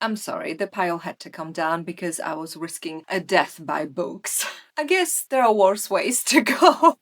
I'm sorry, the pile had to come down because I was risking a death by books. I guess there are worse ways to go.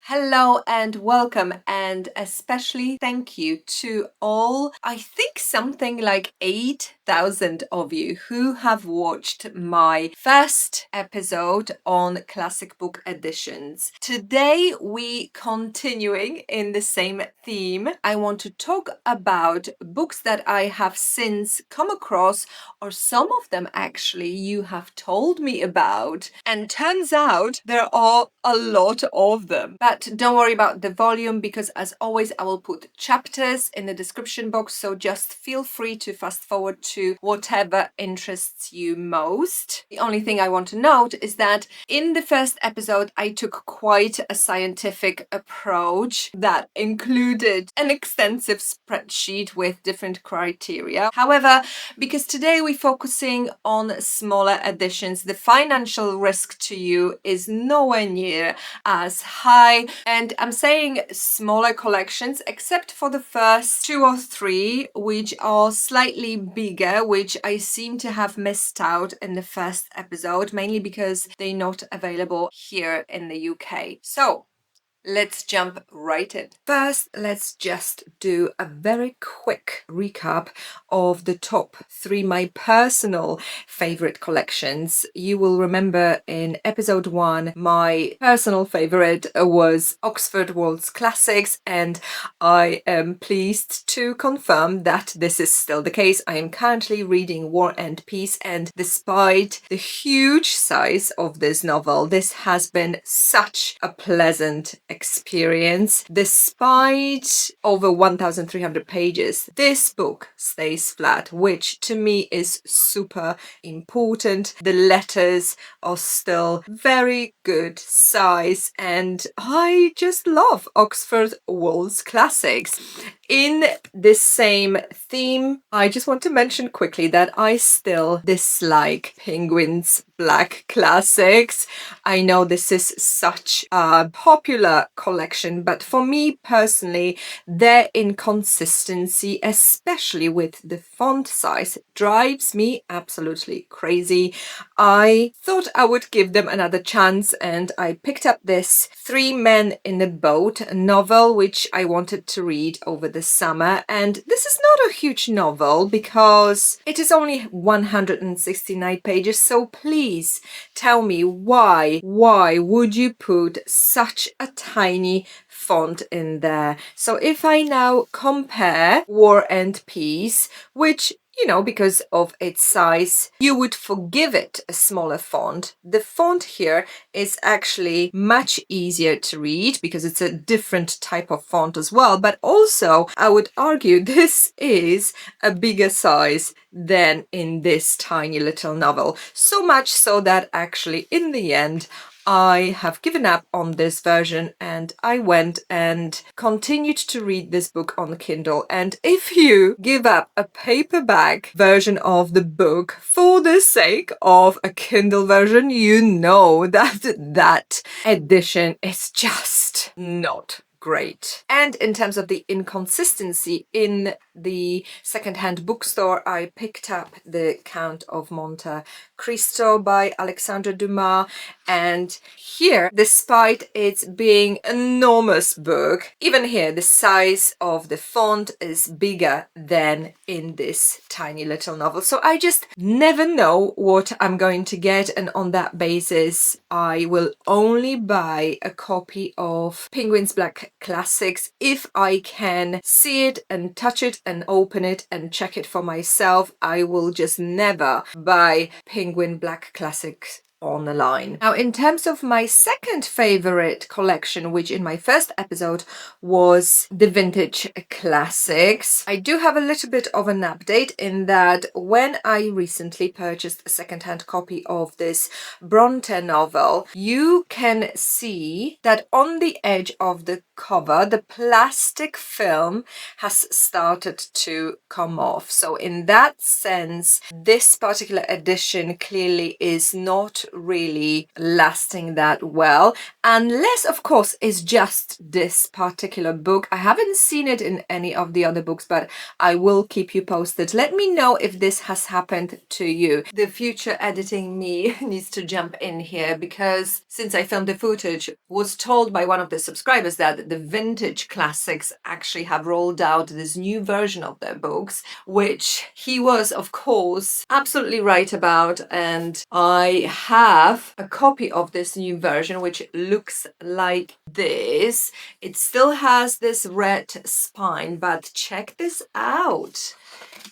Hello and welcome, and especially thank you to all, I think something like 8,000 of you who have watched my first episode on classic book editions. Today we continuing in the same theme. I want to talk about books that I have since come across, or some of them actually you have told me about, and turns out there are a lot of them. But don't worry about the volume, because as always I will put chapters in the description box, so just feel free to fast forward to whatever interests you most. The only thing I want to note is that in the first episode I took quite a scientific approach that included an extensive spreadsheet with different criteria. However, because today we're focusing on smaller editions, the financial risk to you is nowhere near as high. And I'm saying smaller collections, except for the first 2 or 3, which are slightly bigger, which I seem to have missed out in the first episode, mainly because they're not available here in the UK. So let's jump right in. First, let's just do a very quick recap of the top 3 my personal favorite collections. You will remember in episode 1, my personal favorite was Oxford World's Classics, and I am pleased to confirm that this is still the case. I am currently reading War and Peace, and despite the huge size of this novel, this has been such a pleasant experience. Despite over 1,300 pages, this book stays flat, which to me is super important. The letters are still very good size, and I just love Oxford World's Classics. In this same theme, I just want to mention quickly that I still dislike Penguin's Black Classics. I know this is such a popular collection, but for me personally, their inconsistency, especially with the font size, drives me absolutely crazy. I thought I would give them another chance, and I picked up this 3 Men in a Boat novel, which I wanted to read over the summer. And this is not a huge novel because it is only 169 pages, so please tell me why would you put such a tiny font in there? So if I now compare War and Peace, which, you know, because of its size, you would forgive it a smaller font. The font here is actually much easier to read because it's a different type of font as well. But also, I would argue this is a bigger size than in this tiny little novel. So much so that actually, in the end, I have given up on this version, and I went and continued to read this book on Kindle. And if you give up a paperback version of the book for the sake of a Kindle version, you know that that edition is just not great. And in terms of the inconsistency, in the secondhand bookstore I picked up The Count of Monte Cristo by Alexandre Dumas, and here, despite it being an enormous book, even here the size of the font is bigger than in this tiny little novel. So I just never know what I'm going to get, and on that basis I will only buy a copy of Penguin's Black Classics if I can see it and touch it and open it and check it for myself. I will just never buy Penguin Black Classics on the line. Now, in terms of my second favorite collection, which in my first episode was the vintage classics, I do have a little bit of an update in that when I recently purchased a secondhand copy of this Bronte novel, you can see that on the edge of the cover, the plastic film has started to come off. So in that sense, this particular edition clearly is not really lasting that well, unless of course it's just this particular book. I haven't seen it in any of the other books, but I will keep you posted. Let me know if this has happened to you. The future editing me needs to jump in here, because since I filmed the footage, was told by one of the subscribers that the Vintage Classics actually have rolled out this new version of their books, which he was of course absolutely right about, and I have a copy of this new version which looks like this. It still has this red spine, but check this out.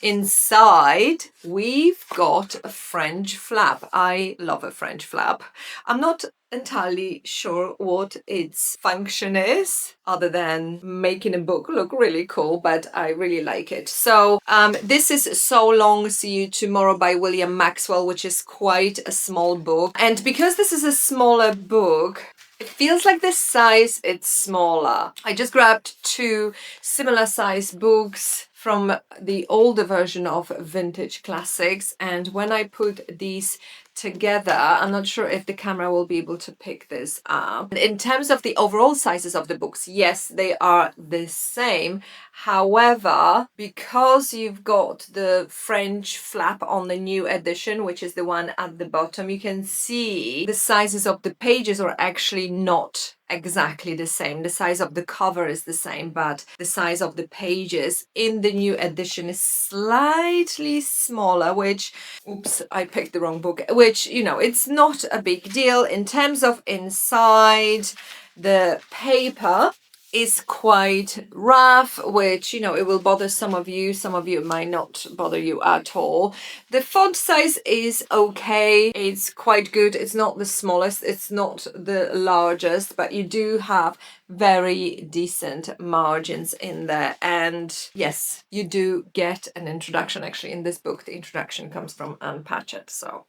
Inside, we've got a French flap. I love a French flap. I'm not entirely sure what its function is, other than making a book look really cool, but I really like it. So this is So Long, See You Tomorrow by William Maxwell, which is quite a small book. And because this is a smaller book, it feels like this size, it's smaller. I just grabbed two similar size books from the older version of Vintage Classics, and when I put these together, I'm not sure if the camera will be able to pick this up. In terms of the overall sizes of the books, yes, they are the same. However, because you've got the French flap on the new edition, which is the one at the bottom, you can see the sizes of the pages are actually not exactly the same. The size of the cover is the same, but the size of the pages in the new edition is slightly smaller, which, oops, I picked the wrong book, which, you know, it's not a big deal. In terms of inside, the paper is quite rough, which, you know, it will bother some of you it might not bother you at all. The font size is okay, it's quite good. It's not the smallest, it's not the largest, but you do have very decent margins in there. And yes, you do get an introduction. Actually, in this book, the introduction comes from Anne Patchett, so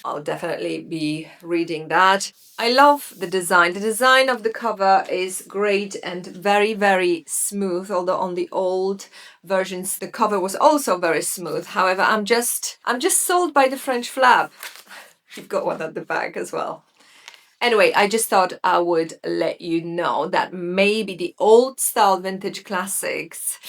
I'll definitely be reading that. I love the design. The design of the cover is great and very, very smooth, although on the old versions the cover was also very smooth. However, I'm just sold by the French flap. You've got one at the back as well. Anyway, I just thought I would let you know that maybe the old style Vintage Classics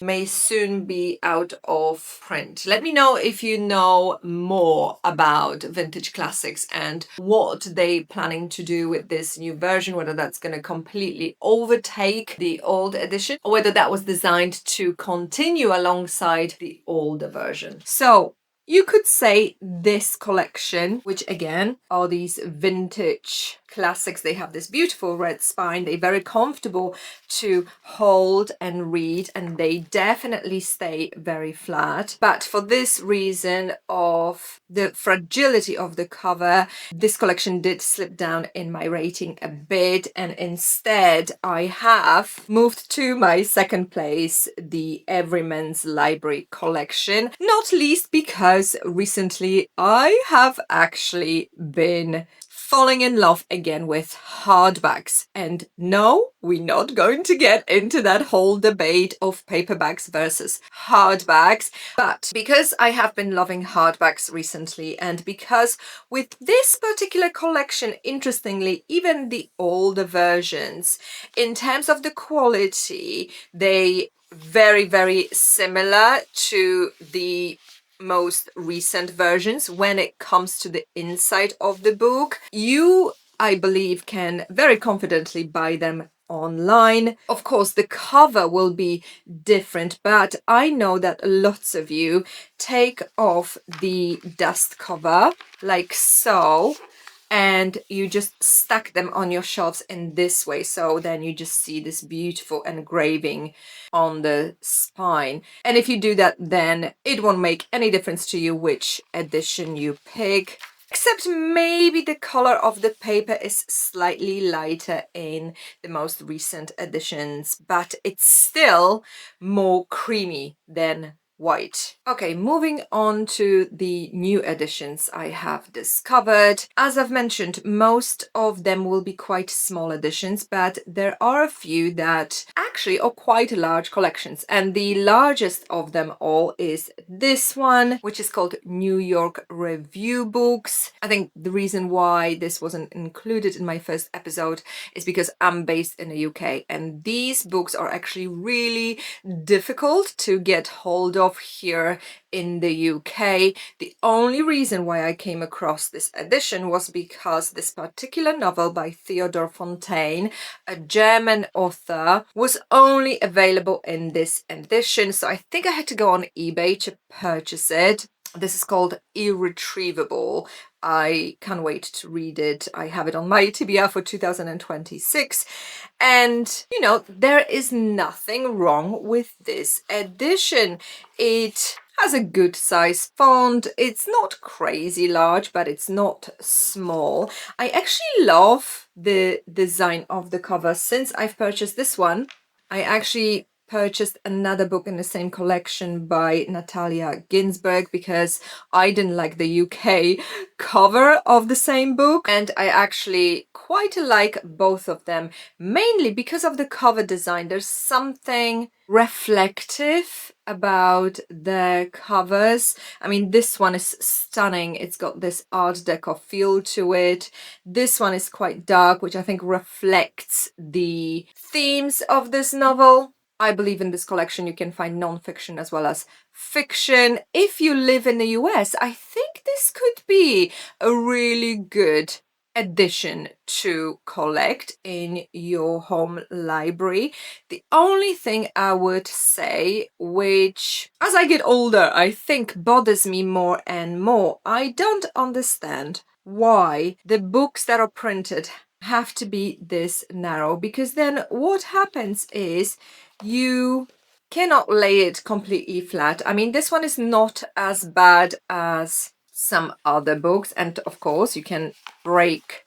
may soon be out of print. Let me know if you know more about Vintage Classics and what they planning to do with this new version, whether that's going to completely overtake the old edition or whether that was designed to continue alongside the older version. So you could say this collection, which again are these Vintage Classics, they have this beautiful red spine, they're very comfortable to hold and read, and they definitely stay very flat. But for this reason of the fragility of the cover, this collection did slip down in my rating a bit, and instead I have moved to my second place, the Everyman's Library collection, not least because recently I have actually been falling in love again with hardbacks. And no, we're not going to get into that whole debate of paperbacks versus hardbacks. But because I have been loving hardbacks recently, and because with this particular collection, interestingly, even the older versions, in terms of the quality, they very, very similar to the most recent versions when it comes to the inside of the book. You, I believe, can very confidently buy them online. Of course, the cover will be different, but I know that lots of you take off the dust cover like so, and you just stack them on your shelves in this way. So then you just see this beautiful engraving on the spine. And if you do that, then it won't make any difference to you which edition you pick. Except maybe the color of the paper is slightly lighter in the most recent editions, but it's still more creamy than white. Okay, moving on to the new editions I have discovered. As I've mentioned, most of them will be quite small editions, but there are a few that actually are quite large collections. And the largest of them all is this one, which is called New York Review Books. I think the reason why this wasn't included in my first episode is because I'm based in the UK, and these books are actually really difficult to get hold of here in the UK. The only reason why I came across this edition was because this particular novel by Theodor Fontane, a German author, was only available in this edition. So I think I had to go on eBay to purchase it. This is called Irretrievable. I can't wait to read it. I have it on my TBR for 2026. And, you know, there is nothing wrong with this edition. It has a good size font. It's not crazy large, but it's not small. I actually love the design of the cover. Since I've purchased this one, I actually purchased another book in the same collection by Natalia Ginsberg because I didn't like the UK cover of the same book, and I actually quite like both of them, mainly because of the cover design. There's something reflective about the covers. I mean, this one is stunning. It's got this Art Deco feel to it. This one is quite dark, which I think reflects the themes of this novel. I believe in this collection you can find non-fiction as well as fiction. If you live in the US, I think this could be a really good edition to collect in your home library. The only thing I would say, which as I get older I think bothers me more and more, I don't understand why the books that are printed have to be this narrow, because then what happens is you cannot lay it completely flat. I mean, this one is not as bad as some other books, and of course you can break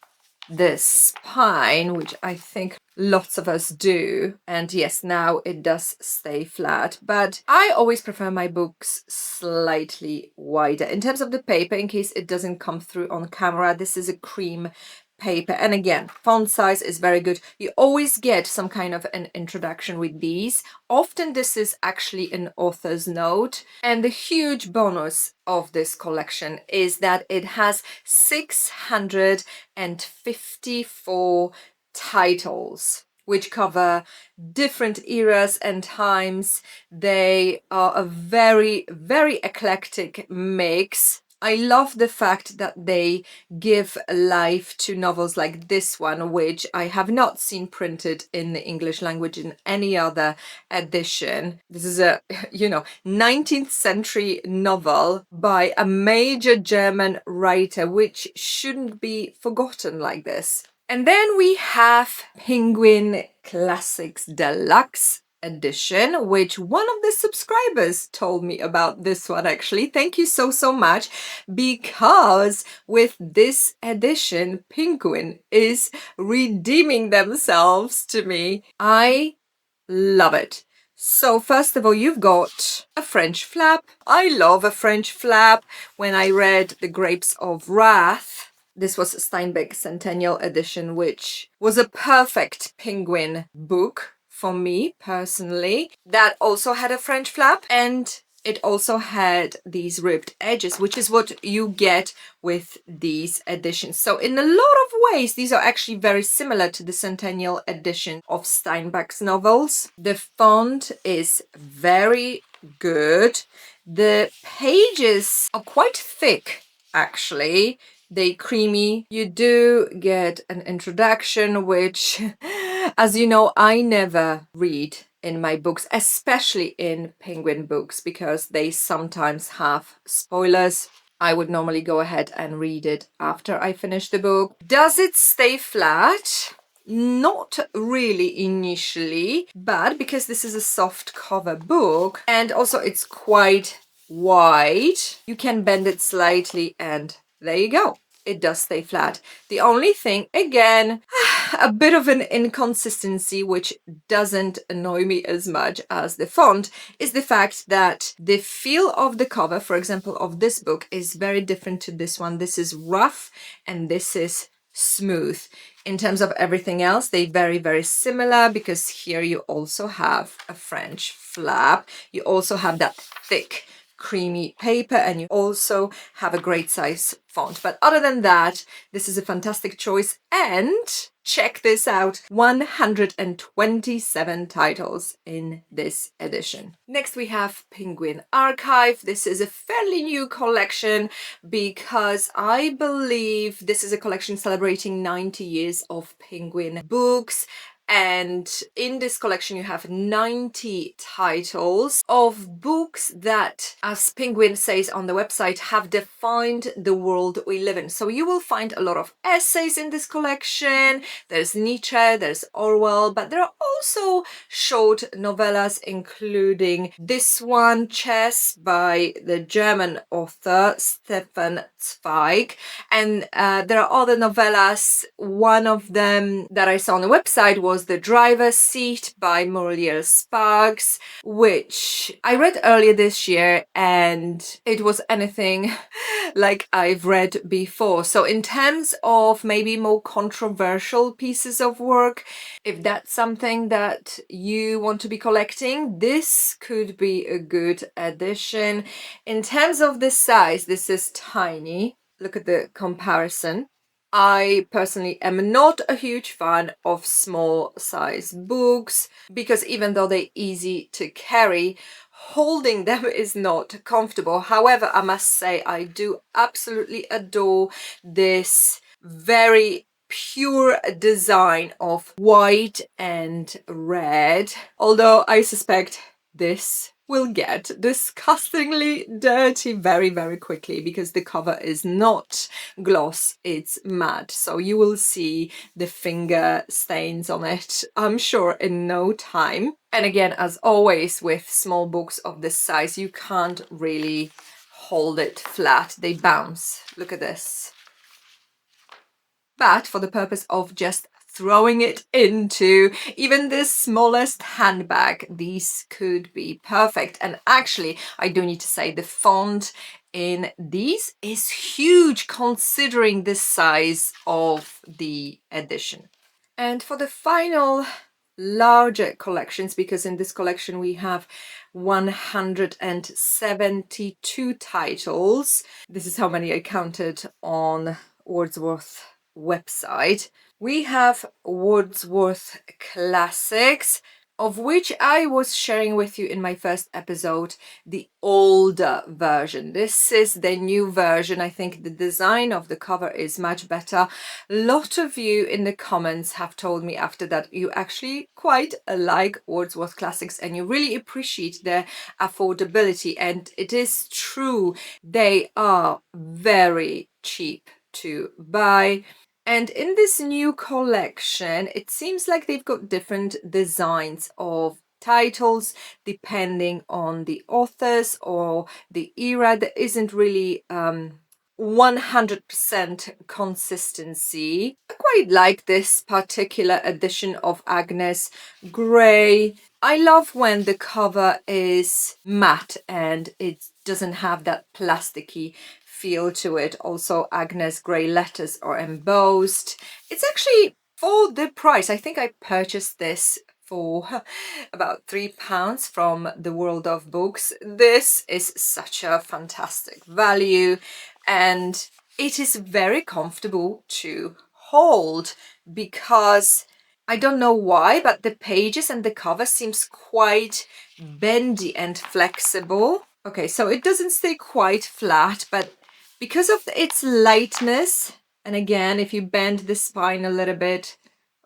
the spine, which I think lots of us do, and yes, now it does stay flat, but I always prefer my books slightly wider. In terms of the paper, in case it doesn't come through on camera, this is a cream paper, and again, font size is very good. You always get some kind of an introduction with these. Often this is actually an author's note, and the huge bonus of this collection is that it has 654 titles which cover different eras and times. They are a very, very eclectic mix. I love the fact that they give life to novels like this one, which I have not seen printed in the English language in any other edition. This is a, 19th century novel by a major German writer, which shouldn't be forgotten like this. And then we have Penguin Classics Deluxe edition, which one of the subscribers told me about this one actually. Thank you so much, because with this edition Penguin is redeeming themselves to me. I love it. So first of all, you've got a French flap. I love a French flap. When I read The Grapes of Wrath, this was Steinbeck Centennial Edition, which was a perfect Penguin book for me personally. That also had a French flap, and it also had these ribbed edges, which is what you get with these editions. So in a lot of ways, these are actually very similar to the Centennial Edition of Steinbeck's novels. The font is very good. The pages are quite thick, actually. They creamy. You do get an introduction, which, as you know, I never read in my books, especially in Penguin books, because they sometimes have spoilers. I would normally go ahead and read it after I finish the book. Does it stay flat? Not really initially, but because this is a soft cover book and also it's quite wide, you can bend it slightly and there you go. It does stay flat. The only thing, again, a bit of an inconsistency, which doesn't annoy me as much as the font, is the fact that the feel of the cover, for example, of this book is very different to this one. This is rough and this is smooth. In terms of everything else, they very, very similar, because here you also have a French flap. You also have that thick creamy paper, and you also have a great size font. But other than that, this is a fantastic choice. And check this out, 127 titles in this edition. Next we have Penguin Archive. This is a fairly new collection, because I believe this is a collection celebrating 90 years of Penguin books. And in this collection you have 90 titles of books that, as Penguin says on the website, have defined the world we live in. So you will find a lot of essays in this collection. There's Nietzsche, there's Orwell, but there are also short novellas, including this one, Chess, by the German author Stefan Zweig. And there are other novellas. One of them that I saw on the website was The Driver's Seat by Muriel Sparks, which I read earlier this year, and it was anything like I've read before. So in terms of maybe more controversial pieces of work, if that's something that you want to be collecting, this could be a good addition. In terms of the size, this is tiny. Look at the comparison. I personally am not a huge fan of small size books, because even though they're easy to carry, holding them is not comfortable. However, I must say I do absolutely adore this very pure design of white and red, although I suspect this will get disgustingly dirty very, very quickly, because the cover is not gloss, it's matte. So you will see the finger stains on it, I'm sure, in no time. And again, as always with small books of this size, you can't really hold it flat. They bounce. Look at this. But for the purpose of just throwing it into even the smallest handbag, these could be perfect. And actually, I do need to say the font in these is huge considering the size of the edition. And for the final larger collections, because in this collection we have 172 titles. This is how many I counted on Wordsworth website. We have Wordsworth classics, of which I was sharing with you in my first episode the older version. This is the new version. I think the design of the cover is much better. A lot of you in the comments have told me after that you actually quite like Wordsworth classics and you really appreciate their affordability. And it is true, they are very cheap to buy. And in this new collection, it seems like they've got different designs of titles depending on the authors or the era. There isn't really 100% consistency. I quite like this particular edition of Agnes Grey. I love when the cover is matte and it doesn't have that plasticky feel to it. Also, Agnes Grey letters are embossed. It's actually for the price. I think I purchased this for about £3 from the World of Books. This is such a fantastic value and it is very comfortable to hold, because I don't know why, but the pages and the cover seems quite bendy and flexible. Okay, so it doesn't stay quite flat, but because of its lightness, and again, if you bend the spine a little bit,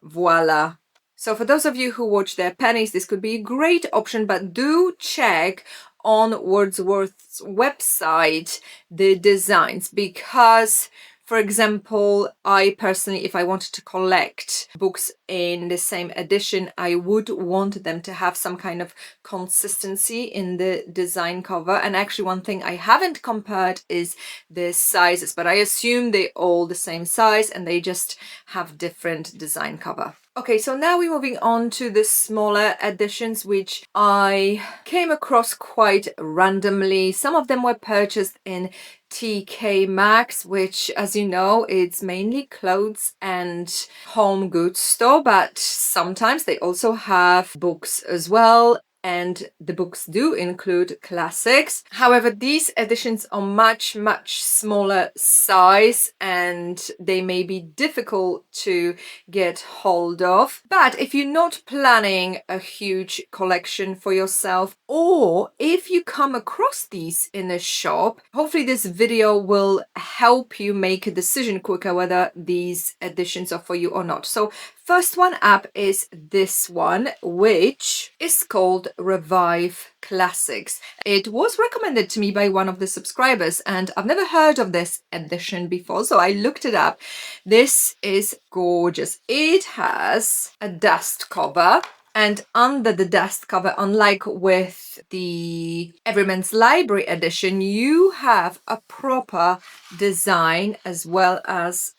voila. So for those of you who watch their pennies, this could be a great option, but do check on Wordsworth's website the designs, because For example, I personally, if I wanted to collect books in the same edition, I would want them to have some kind of consistency in the design cover. And actually, one thing I haven't compared is the sizes, but I assume they're all the same size and they just have different design cover. Okay, so now we're moving on to the smaller editions, which I came across quite randomly. Some of them were purchased in TK Maxx, which, as you know, it's mainly clothes and home goods store, but sometimes they also have books as well. And the books do include classics. However, these editions are much, much smaller size and they may be difficult to get hold of. But if you're not planning a huge collection for yourself, or if you come across these in a shop, hopefully this video will help you make a decision quicker whether these editions are for you or not. So first one up is this one, which is called Revive Classics. It was recommended to me by one of the subscribers and I've never heard of this edition before, so I looked it up. This is gorgeous. It has a dust cover, and under the dust cover, unlike with the Everyman's Library edition, you have a proper design as well as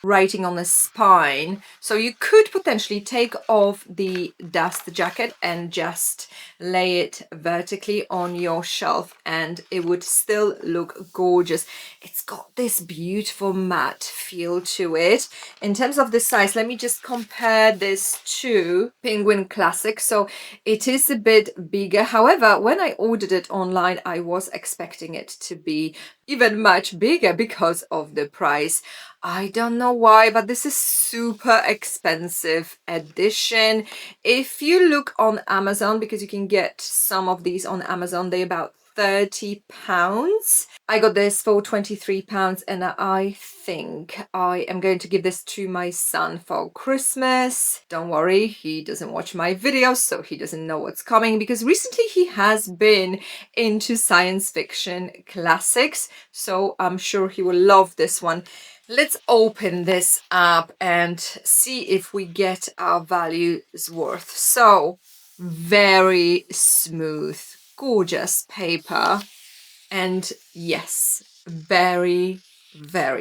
writing on the spine. So you could potentially take off the dust jacket and just lay it vertically on your shelf and it would still look gorgeous. It's got this beautiful matte feel to it. In terms of the size, let me just compare this to Penguin Classic. So it is a bit bigger. However, when I ordered it online, I was expecting it to be even much bigger because of the price. I don't know why, but this is super expensive edition. If you look on Amazon, because you can get some of these on Amazon, they're about £30. I got this for £23 and I think I am going to give this to my son for Christmas. Don't worry, he doesn't watch my videos, so he doesn't know what's coming, because recently he has been into science fiction classics, so I'm sure he will love this one. Let's open this up and see if we get our values worth. So, very smooth, gorgeous paper, and yes, very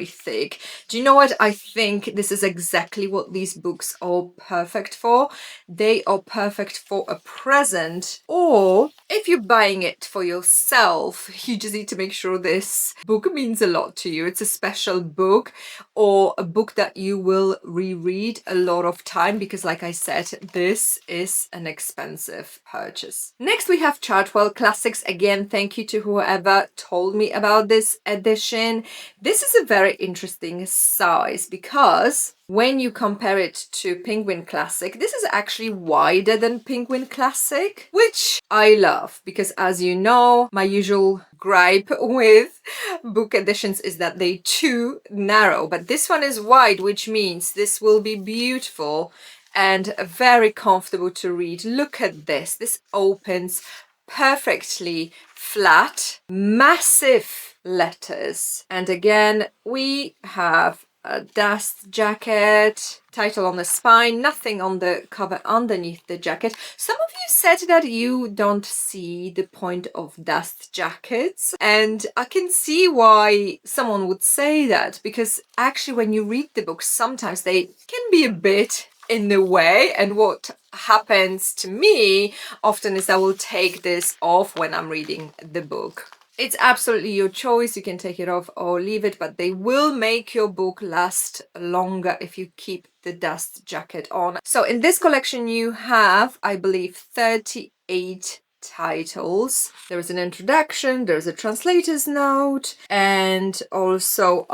thick. Do you know what? I think this is exactly what these books are perfect for. They are perfect for a present, or if you're buying it for yourself, you just need to make sure this book means a lot to you. It's a special book or a book that you will reread a lot of time, because like I said, this is an expensive purchase. Next we have Chartwell Classics. Again, thank you to whoever told me about this edition. This is a very interesting size because when you compare it to Penguin Classic, this is actually wider than Penguin Classic, which I love because, as you know, my usual gripe with book editions is that they're too narrow, but this one is wide, which means this will be beautiful and very comfortable to read. Look at this. This opens perfectly flat, massive letters, and again we have a dust jacket, title on the spine, nothing on the cover underneath the jacket. Some of you said that you don't see the point of dust jackets, and I can see why someone would say that, because actually when you read the books, sometimes they can be a bit in the way, and what happens to me often is I will take this off when I'm reading the book. It's absolutely your choice. You can take it off or leave it, but they will make your book last longer if you keep the dust jacket on. So in this collection you have, I believe, 38 titles. There is an introduction, there's a translator's note, and also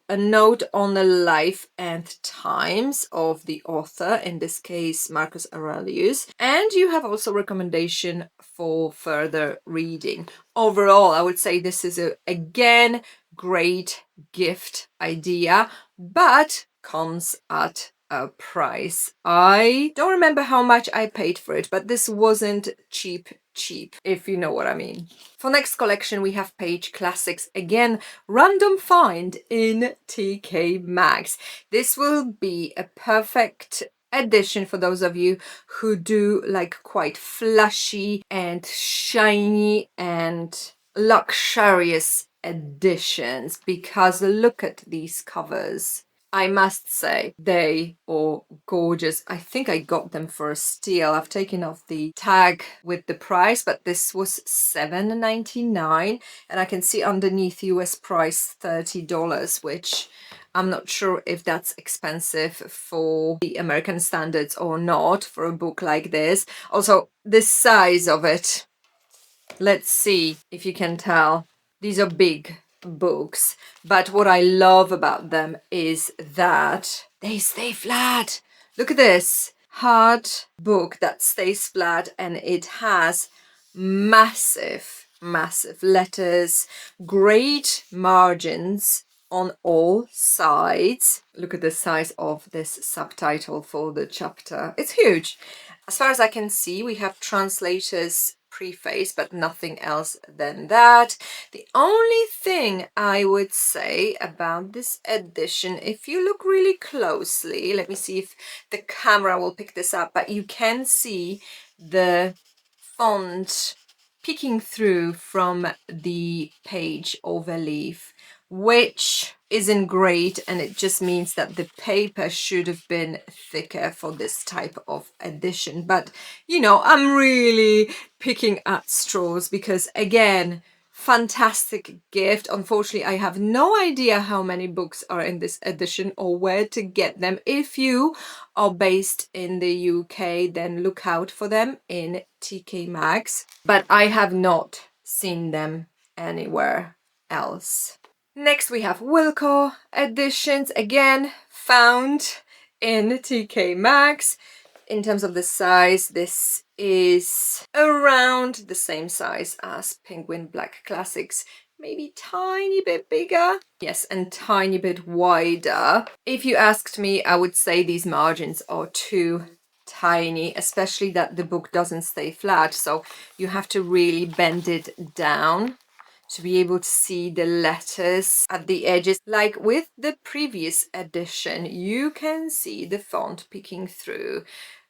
a note on the life and times of the author, in this case Marcus Aurelius, and you have also recommendation for further reading. Overall, I would say this is again great gift idea, but comes at a price. I don't remember how much I paid for it, but this wasn't cheap cheap, if you know what I mean. For next collection, we have Page Classics. Again, random find in TK Maxx. This will be a perfect edition for those of you who do like quite flashy and shiny and luxurious editions, because look at these covers. I must say they are gorgeous. I think I got them for a steal. I've taken off the tag with the price, but this was $7.99, and I can see underneath US price $30, which I'm not sure if that's expensive for the American standards or not for a book like this. Also, the size of it. Let's see if you can tell. These are big books, but what I love about them is that they stay flat. Look at this hard book that stays flat, and it has massive letters, great margins on all sides. Look at the size of this subtitle for the chapter. It's huge. As far as I can see, we have translators preface, but nothing else than that. The only thing I would say about this edition, if you look really closely, let me see if the camera will pick this up, but you can see the font peeking through from the page overleaf, which isn't great, and it just means that the paper should have been thicker for this type of edition. But you know, I'm really picking at straws because, again, fantastic gift. Unfortunately, I have no idea how many books are in this edition or where to get them. If you are based in the UK, then look out for them in TK Maxx, but I have not seen them anywhere else. Next we have Wilco editions, again found in TK Maxx. In terms of the size, this is around the same size as Penguin Black Classics, maybe tiny bit bigger. Yes, and tiny bit wider. If you asked me, I would say these margins are too tiny, especially that the book doesn't stay flat, so you have to really bend it down to be able to see the letters at the edges. Like with the previous edition, you can see the font peeking through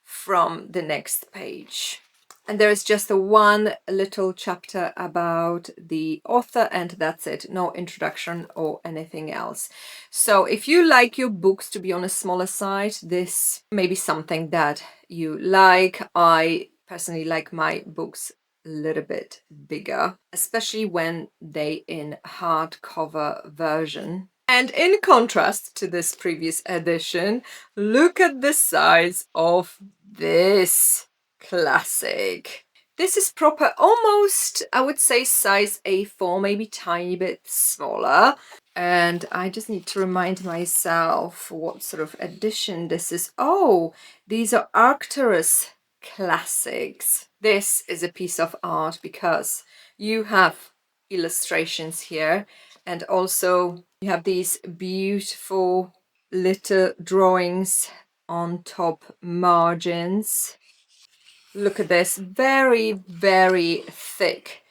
from the next page. And there is just one little chapter about the author, and that's it. No introduction or anything else. So if you like your books to be on a smaller side, this may be something that you like. I personally like my books a little bit bigger, especially when they in hardcover version. And in contrast to this previous edition, look at the size of this classic. This is proper, almost, I would say, size A4, maybe tiny bit smaller. And I just need to remind myself what sort of edition this is. Oh, these are Arcturus classics. This is a piece of art because you have illustrations here, and also you have these beautiful little drawings on top margins. Look at this, very thick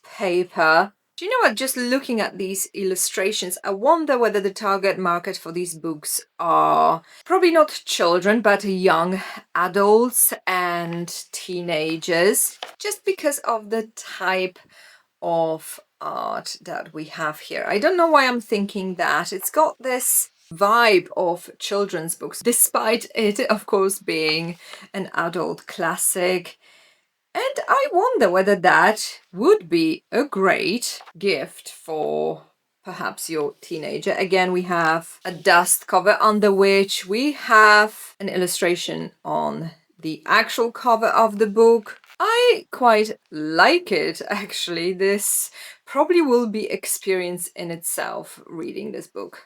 paper. Do you know what, just looking at these illustrations, I wonder whether the target market for these books are probably not children, but young adults and teenagers, just because of the type of art that we have here. I don't know why I'm thinking that. It's got this vibe of children's books, despite it, of course, being an adult classic. And I wonder whether that would be a great gift for perhaps your teenager. Again, we have a dust cover under which we have an illustration on the actual cover of the book. I quite like it, actually. This probably will be experience in itself reading this book.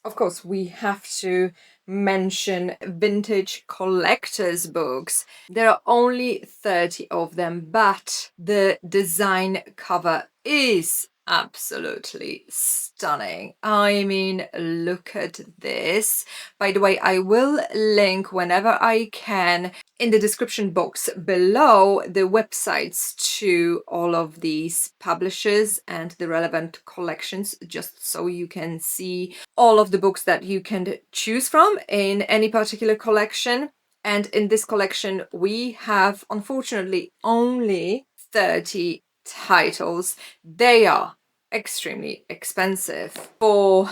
Of course, we have to mention vintage collectors books. There are only 30 of them, but the design cover is Absolutely stunning. I mean, look at this. By the way, I will link whenever I can in the description box below the websites to all of these publishers and the relevant collections, just so you can see all of the books that you can choose from in any particular collection. And in this collection, we have unfortunately only 30 titles. They are extremely expensive for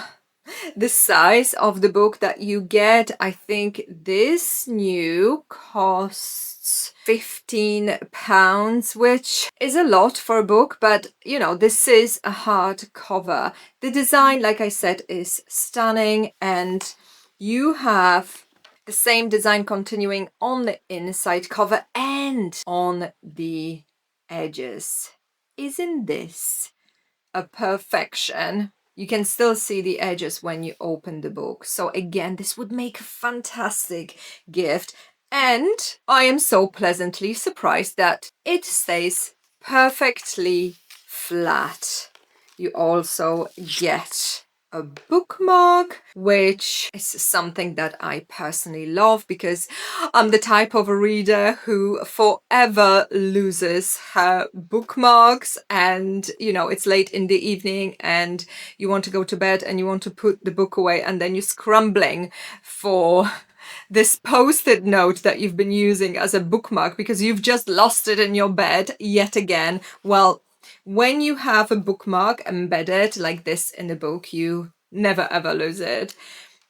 the size of the book that you get. I think this new costs £15, which is a lot for a book, but you know, this is a hardcover. The design, like I said, is stunning, and you have the same design continuing on the inside cover and on the edges. Isn't this a perfection? You can still see the edges when you open the book. So again, this would make a fantastic gift. And I am so pleasantly surprised that it stays perfectly flat. You also get a bookmark, which is something that I personally love because I'm the type of a reader who forever loses her bookmarks, and you know, it's late in the evening and you want to go to bed and you want to put the book away, and then you're scrambling for this post-it note that you've been using as a bookmark because you've just lost it in your bed yet again. Well, when you have a bookmark embedded like this in the book, you never ever lose it.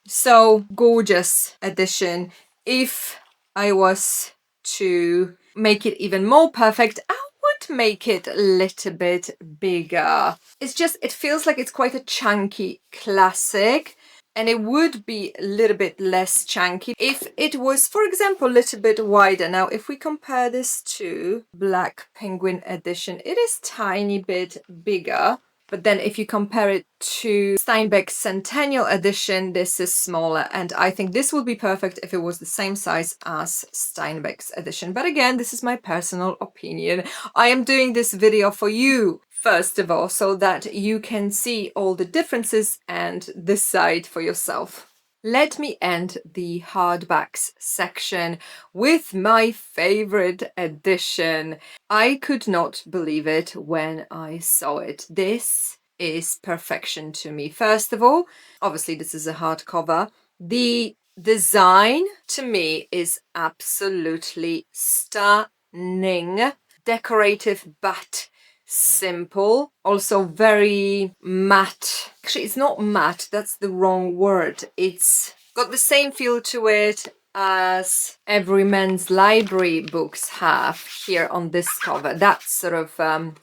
So gorgeous edition. If I was to make it even more perfect, I would make it a little bit bigger. It's just, it feels like it's quite a chunky classic. And it would be a little bit less chunky if it was, for example, a little bit wider. Now, if we compare this to Black Penguin edition, it is tiny bit bigger. But then if you compare it to Steinbeck's Centennial edition, this is smaller. And I think this would be perfect if it was the same size as Steinbeck's edition. But again, this is my personal opinion. I am doing this video for you, first of all, so that you can see all the differences and decide for yourself. Let me end the hardbacks section with my favorite edition. I could not believe it when I saw it. This is perfection to me. First of all, obviously this is a hardcover. The design to me is absolutely stunning. Decorative but simple, also very matte. Actually, it's not matte, that's the wrong word. It's got the same feel to it as Everyman's library books have here on this cover. That sort of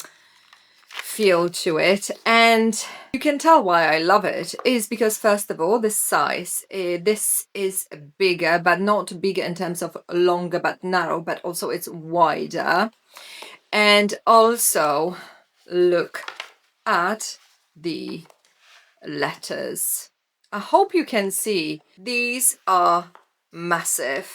feel to it. And you can tell why I love it is because, first of all, the size. This is bigger, but not bigger in terms of longer but narrow, but also it's wider. And also look at the letters. I hope you can see these are massive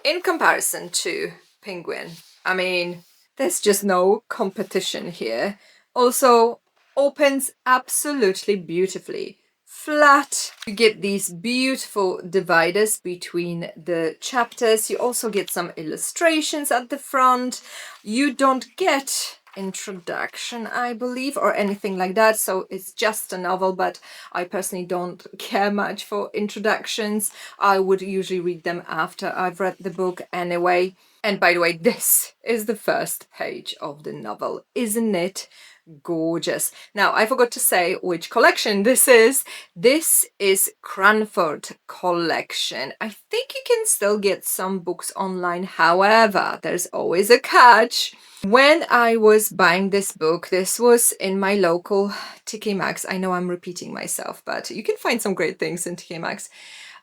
in comparison to Penguin. I mean, there's just no competition here. Also opens absolutely beautifully. Flat. You get these beautiful dividers between the chapters. You also get some illustrations at the front. You don't get introduction, I believe, or anything like that, so it's just a novel, but I personally don't care much for introductions. I would usually read them after I've read the book anyway. And by the way, this is the first page of the novel. Isn't it gorgeous? Now, I forgot to say which collection this is. This is Cranford collection. I think you can still get some books online. However, there's always a catch. When I was buying this book, this was in my local TK Maxx. I know I'm repeating myself, but you can find some great things in TK Maxx.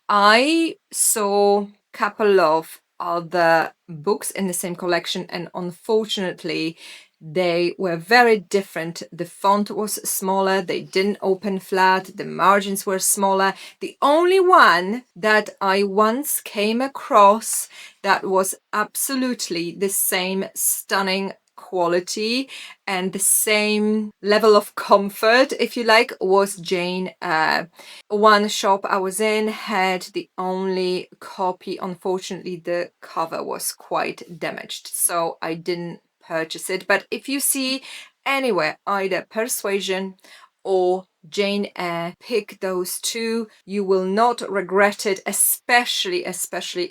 I saw a couple of other books in the same collection, and unfortunately they were very different. The font was smaller, they didn't open flat, the margins were smaller. The only one that I once came across that was absolutely the same stunning quality and the same level of comfort, if you like, was Jane Eyre. One shop I was in had the only copy. Unfortunately, the cover was quite damaged, so I didn't purchase it. But if you see anywhere either Persuasion or Jane Eyre, pick those two. You will not regret it, especially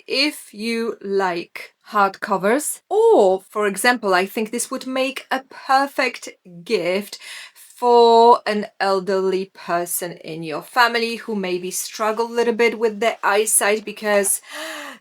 if you like hardcovers. Or, for example, I think this would make a perfect gift for an elderly person in your family who maybe struggle a little bit with their eyesight, because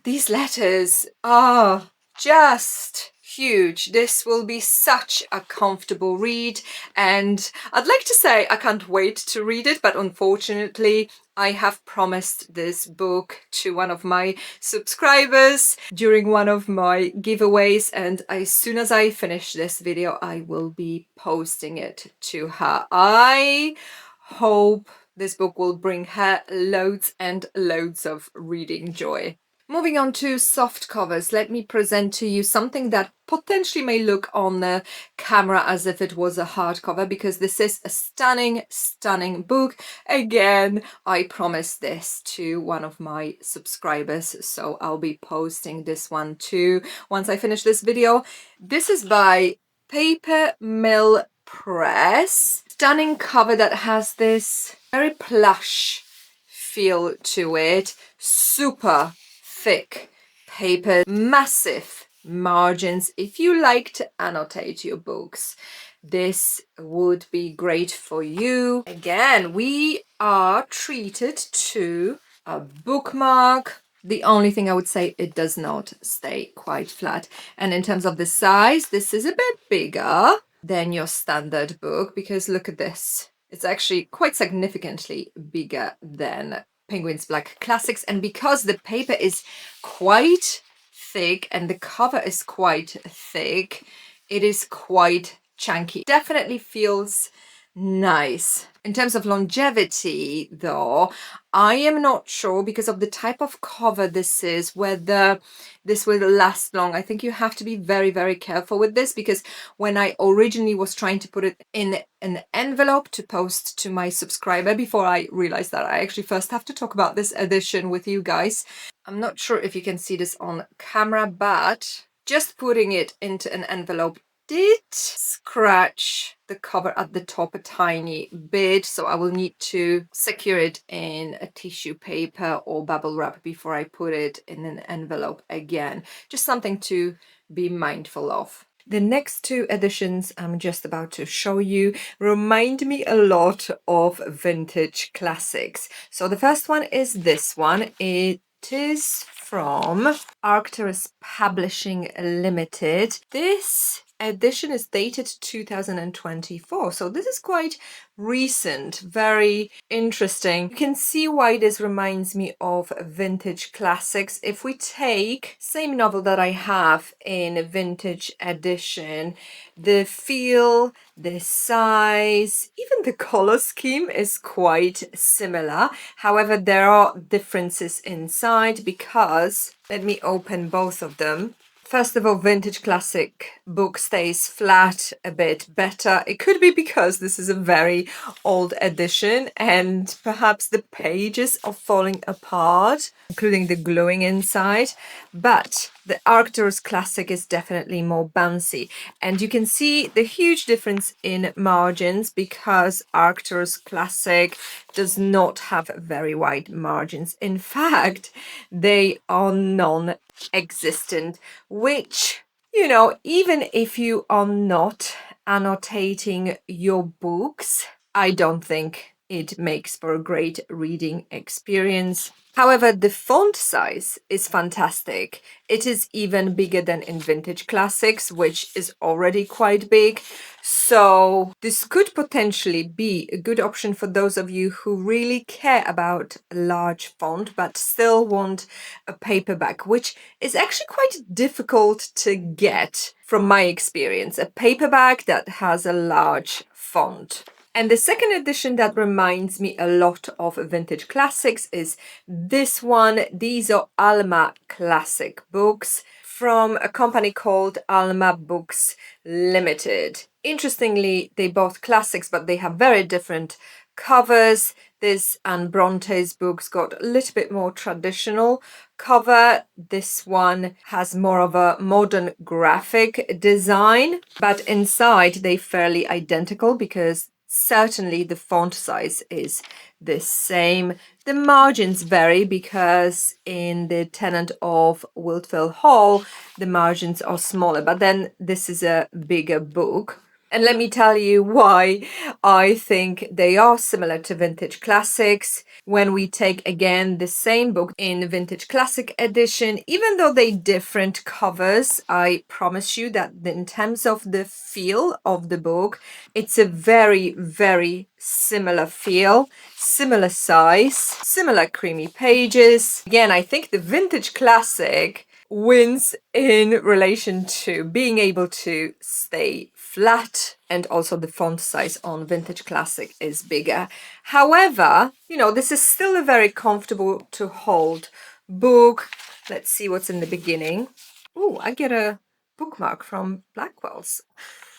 these letters are just huge. This will be such a comfortable read, and I'd like to say I can't wait to read it, but unfortunately I have promised this book to one of my subscribers during one of my giveaways, and as soon as I finish this video I will be posting it to her. I hope this book will bring her loads and loads of reading joy. Moving on to soft covers, let me present to you something that potentially may look on the camera as if it was a hardcover, because this is a stunning book. Again, I promised this to one of my subscribers, so I'll be posting this one too once I finish this video. This is by Pushkin Press. Stunning cover that has this very plush feel to it. Super thick paper, massive margins. If you like to annotate your books, this would be great for you. Again, we are treated to a bookmark. The only thing I would say, it does not stay quite flat. And in terms of the size, this is a bit bigger than your standard book, because look at this. It's actually quite significantly bigger than Penguin's Black Classics, and because the paper is quite thick and the cover is quite thick, it is quite chunky. Definitely feels nice. In terms of longevity though, I am not sure, because of the type of cover this is, whether this will last long. I think you have to be very careful with this, because when I originally was trying to put it in an envelope to post to my subscriber, before I realized that I actually first have to talk about this edition with you guys. I'm not sure if you can see this on camera, but just putting it into an envelope did scratch the cover at the top a tiny bit, so I will need to secure it in a tissue paper or bubble wrap before I put it in an envelope again. Just something to be mindful of. The next two editions I'm just about to show you remind me a lot of vintage classics. So the first one is this one. It is from Arcturus Publishing Limited. This edition is dated 2024, so this is quite recent, very interesting. You can see why this reminds me of vintage classics. If we take same novel that I have in vintage edition, the feel, the size, even the color scheme is quite similar. However, there are differences inside, because let me open both of them. First of all, vintage classic book stays flat a bit better. It could be because this is a very old edition and perhaps the pages are falling apart, including the gluing inside. But the Arcturus Classic is definitely more bouncy. And you can see the huge difference in margins, because Arcturus Classic does not have very wide margins. In fact, they are non-existent, which, you know, even if you are not annotating your books, I don't think it makes for a great reading experience. However, the font size is fantastic. It is even bigger than in vintage classics, which is already quite big. So this could potentially be a good option for those of you who really care about a large font but still want a paperback, which is actually quite difficult to get from my experience. A paperback that has a large font. And the second edition that reminds me a lot of vintage classics is this one. These are Alma classic books from a company called Alma Books Limited. Interestingly, they both classics, but they have very different covers. This and Bronte's books got a little bit more traditional cover. This one has more of a modern graphic design, but inside they fairly identical because certainly the font size is the same. The margins vary because in the Tenant of Wiltfell Hall the margins are smaller, but then this is a bigger book. And let me tell you why I think they are similar to vintage classics. When we take again the same book in vintage classic edition, even though they different covers, I promise you that in terms of the feel of the book, it's a very, very similar feel, similar size, similar creamy pages. Again, I think the vintage classic wins in relation to being able to stay flat, and also the font size on vintage classic is bigger. However, this is still a very comfortable to hold book. Let's see what's in the beginning. Oh, I get a bookmark from Blackwell's.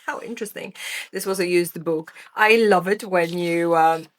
How interesting. This was a used book. I love it when you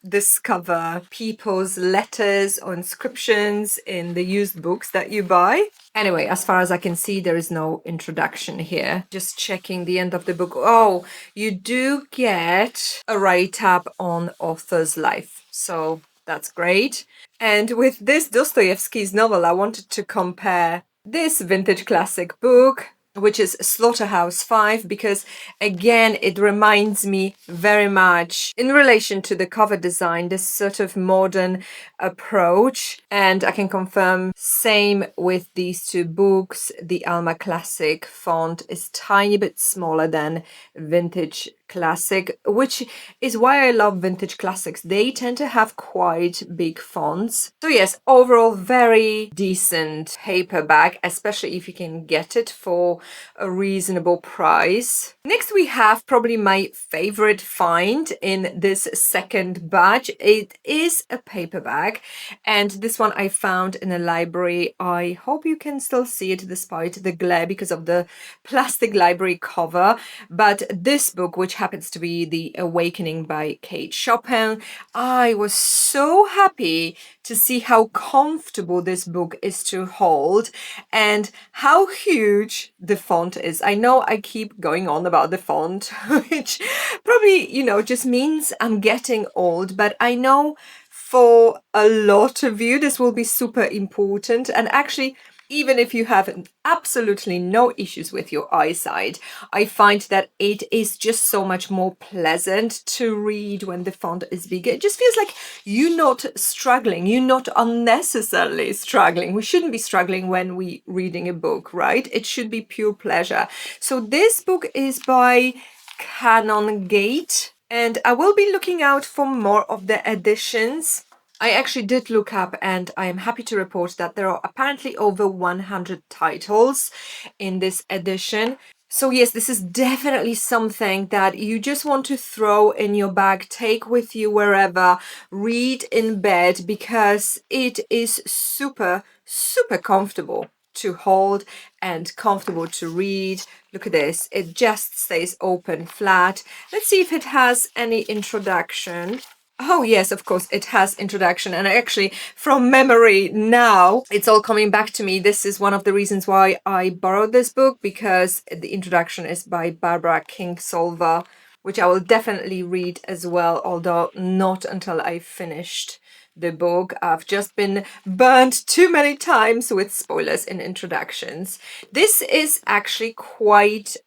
discover people's letters or inscriptions in the used books that you buy. Anyway, as far as I can see, there is no introduction here. Just checking the end of the book. Oh, you do get a write-up on author's life. So that's great. And with this Dostoevsky's novel, I wanted to compare this vintage classic book, which is Slaughterhouse-Five, because again it reminds me very much in relation to the cover design, this sort of modern approach. And I can confirm same with these two books. The Alma Classic font is tiny bit smaller than vintage classic, which is why I love vintage classics. They tend to have quite big fonts. So yes, overall very decent paperback, especially if you can get it for a reasonable price. Next we have probably my favorite find in this second batch. It is a paperback, and this one I found in a library. I hope you can still see it despite the glare because of the plastic library cover. But this book, which happens to be The Awakening by Kate Chopin, I was so happy to see how comfortable this book is to hold and how huge the font is. I know I keep going on about the font, which probably, just means I'm getting old, but I know for a lot of you this will be super important. And actually, even if you have absolutely no issues with your eyesight, I find that it is just so much more pleasant to read when the font is bigger. It just feels like you're not struggling, you're not unnecessarily struggling. We shouldn't be struggling when we're reading a book, right? It should be pure pleasure. So this book is by Canongate, and I will be looking out for more of the editions. I actually did look up, and I am happy to report that there are apparently over 100 titles in this edition. So yes, this is definitely something that you just want to throw in your bag, take with you wherever, read in bed, because it is super, super comfortable to hold and comfortable to read. Look at this, it just stays open flat. Let's see if it has any introduction. Oh yes, of course it has introduction, and actually from memory now it's all coming back to me. This is one of the reasons why I borrowed this book, because the introduction is by Barbara Kingsolver, which I will definitely read as well, although not until I finished the book. I've just been burnt too many times with spoilers in introductions. This is actually quite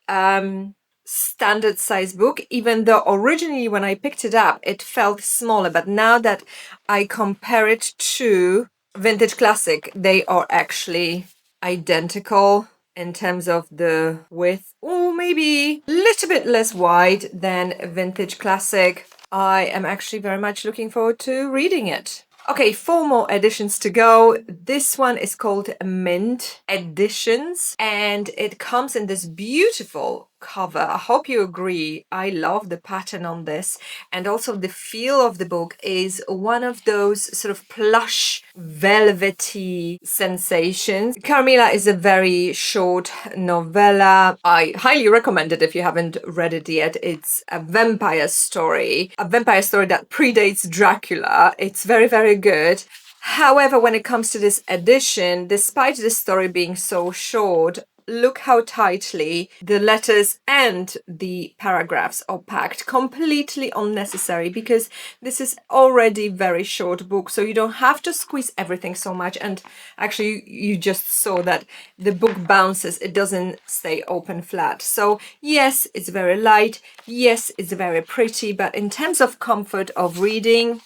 standard size book, even though originally when I picked it up it felt smaller, but now that I compare it to vintage classic, they are actually identical in terms of the width, or maybe a little bit less wide than vintage classic. I am actually very much looking forward to reading it. Okay, 4 more editions to go. This one is called Mint Editions, and it comes in this beautiful cover. I hope you agree. I love the pattern on this, and also the feel of the book is one of those sort of plush, velvety sensations. Carmilla is a very short novella. I highly recommend it if you haven't read it yet. It's a vampire story that predates Dracula. It's very, very good. However, when it comes to this edition, despite the story being so short, look how tightly the letters and the paragraphs are packed. Completely unnecessary, because this is already very short book, so you don't have to squeeze everything so much. And actually, you just saw that the book bounces. It doesn't stay open flat. So yes, it's very light. Yes, it's very pretty. But in terms of comfort of reading,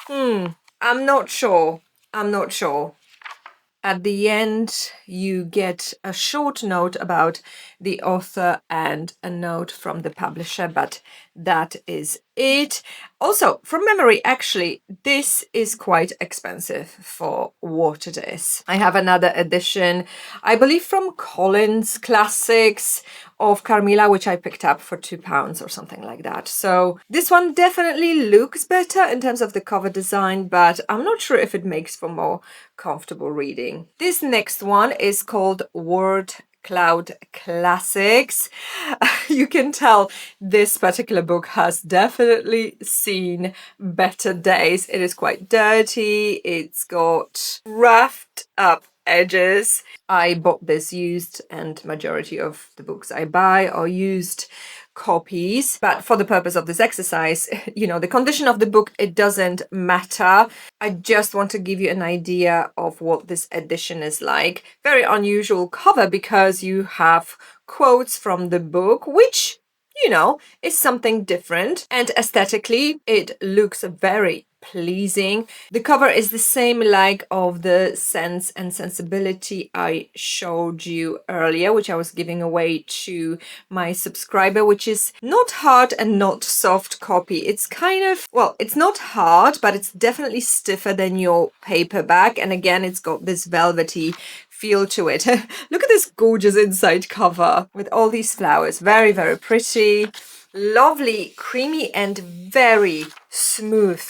I'm not sure. At the end, you get a short note about the author and a note from the publisher, but that is it. Also, from memory, actually, this is quite expensive for what it is. I have another edition, I believe from Collins Classics, of Carmilla, which I picked up for £2 or something like that. So this one definitely looks better in terms of the cover design, but I'm not sure if it makes for more comfortable reading. This next one is called Word Cloud Classics. You can tell this particular book has definitely seen better days. It is quite dirty. It's got roughed up edges. I bought this used, and majority of the books I buy are used copies, but for the purpose of this exercise, the condition of the book, it doesn't matter. I just want to give you an idea of what this edition is like. Very unusual cover, because you have quotes from the book, which is something different, and aesthetically it looks very pleasing. The cover is the same like of the Sense and Sensibility I showed you earlier, which I was giving away to my subscriber, which is not hard and not soft copy. It's kind of, well, it's not hard, but it's definitely stiffer than your paperback, and again, it's got this velvety feel to it. Look at this gorgeous inside cover with all these flowers. Very, very pretty. Lovely, creamy and very smooth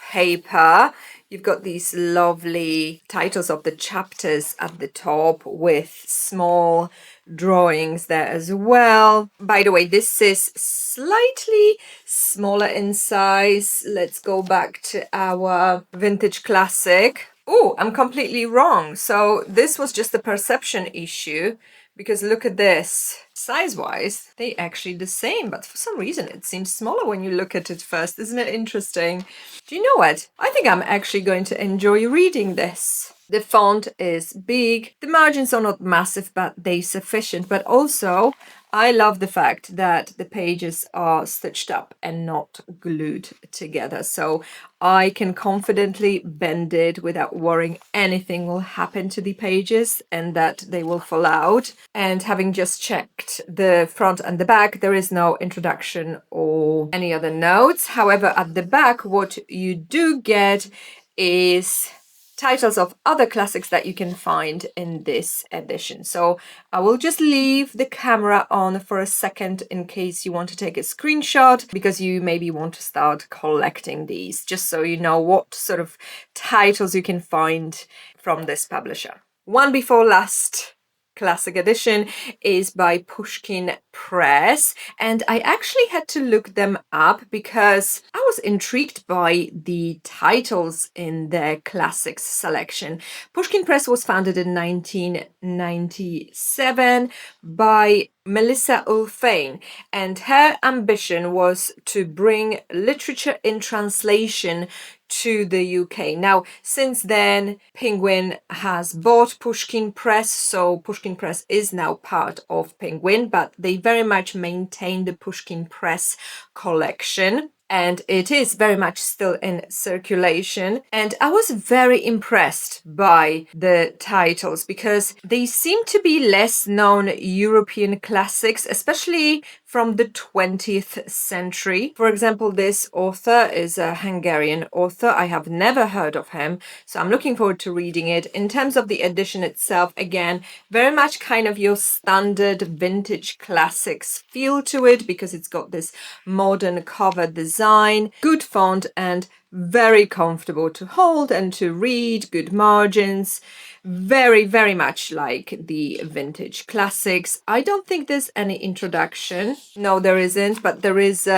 paper. You've got these lovely titles of the chapters at the top with small drawings there as well. By the way, this is slightly smaller in size. Let's go back to our vintage classic. Oh, I'm completely wrong. So this was just a perception issue, because look at this. Size-wise, they actually the same, but for some reason it seems smaller when you look at it first. Isn't it interesting? Do you know what? I think I'm actually going to enjoy reading this. The font is big. The margins are not massive, but they're sufficient. But also, I love the fact that the pages are stitched up and not glued together. So I can confidently bend it without worrying anything will happen to the pages and that they will fall out. And having just checked the front and the back, there is no introduction or any other notes. However, at the back, what you do get is titles of other classics that you can find in this edition. So I will just leave the camera on for a second in case you want to take a screenshot, because you maybe want to start collecting these, just so you know what sort of titles you can find from this publisher. One Before Last classic edition is by Pushkin Press, and I actually had to look them up because I was intrigued by the titles in their classics selection. Pushkin Press was founded in 1997 by Melissa Ulfane, and her ambition was to bring literature in translation to the UK. Now, since then, Penguin has bought Pushkin Press, so Pushkin Press is now part of Penguin, but they very much maintain the Pushkin Press collection, and it is very much still in circulation. And I was very impressed by the titles because they seem to be less known European classics, especially from the 20th century. For example, this author is a Hungarian author. I have never heard of him, so I'm looking forward to reading it. In terms of the edition itself, again, very much kind of your standard vintage classics feel to it, because it's got this modern cover design, good font, and very comfortable to hold and to read, good margins, very, very much like the vintage classics. I don't think there's any introduction. No, there isn't, but there is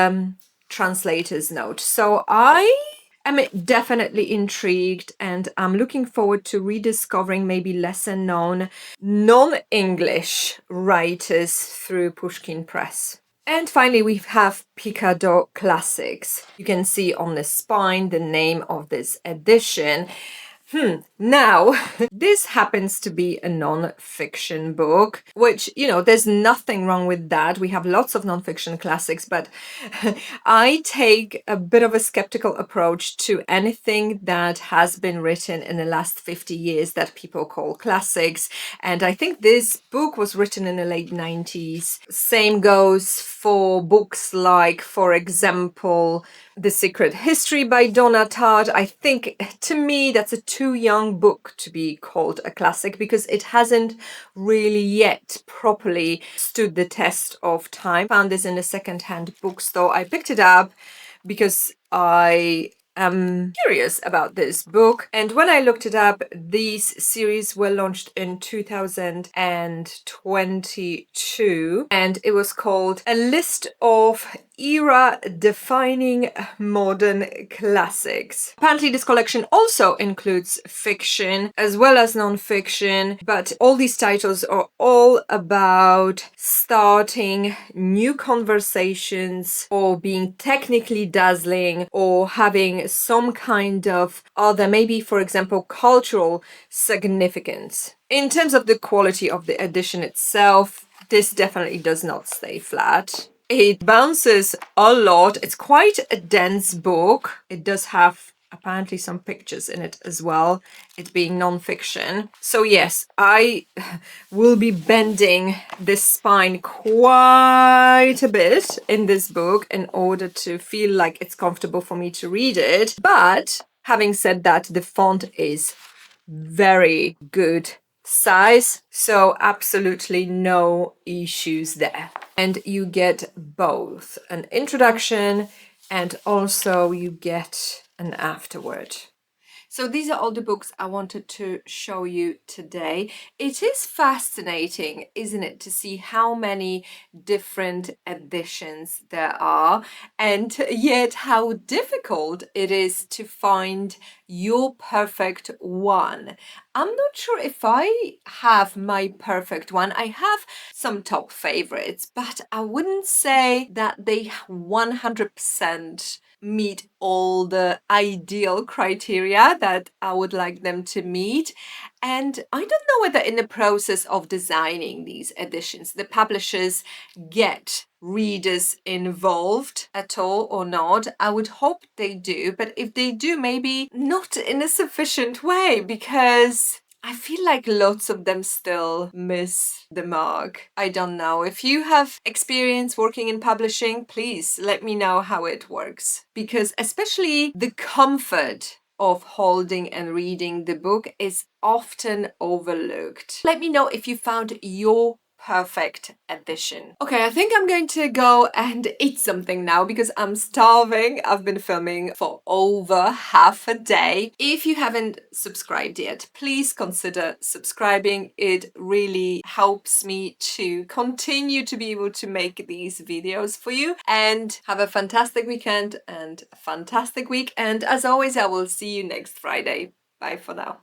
translator's note. So I am definitely intrigued, and I'm looking forward to rediscovering maybe lesser known non-English writers through Pushkin Press. And finally, we have Picador Classics. You can see on the spine the name of this edition. Now, this happens to be a non-fiction book, which, you know, there's nothing wrong with that. We have lots of non-fiction classics, but I take a bit of a skeptical approach to anything that has been written in the last 50 years that people call classics. And I think this book was written in the late 90s. Same goes for books like, for example, The Secret History by Donna Tartt. I think, to me, that's a too young book to be called a classic, because it hasn't really yet properly stood the test of time. Found this in a second-hand bookstore. I picked it up because I am curious about this book, and when I looked it up, these series were launched in 2022, and it was called A List of Era-Defining Modern Classics. Apparently this collection also includes fiction as well as non-fiction, but all these titles are all about starting new conversations, or being technically dazzling, or having some kind of other, maybe for example, cultural significance. In terms of the quality of the edition itself, this definitely does not stay flat. It bounces a lot. It's quite a dense book. It does have apparently some pictures in it as well, it being non-fiction. So yes, I will be bending this spine quite a bit in this book in order to feel like it's comfortable for me to read it. But having said that, the font is very good size, so absolutely no issues there. And you get both an introduction and also you get an afterword. So these are all the books I wanted to show you today. It is fascinating, isn't it, to see how many different editions there are, and yet how difficult it is to find your perfect one. I'm not sure if I have my perfect one. I have some top favorites, but I wouldn't say that they 100% meet all the ideal criteria that I would like them to meet. And I don't know whether in the process of designing these editions, the publishers get readers involved at all or not. I would hope they do, but if they do, maybe not in a sufficient way, because I feel like lots of them still miss the mark. I don't know. If you have experience working in publishing, please let me know how it works. Because especially the comfort of holding and reading the book is often overlooked. Let me know if you found your perfect edition. Okay, I think I'm going to go and eat something now because I'm starving. I've been filming for over half a day. If you haven't subscribed yet, please consider subscribing. It really helps me to continue to be able to make these videos for you. And have a fantastic weekend and a fantastic week. And as always, I will see you next Friday. Bye for now.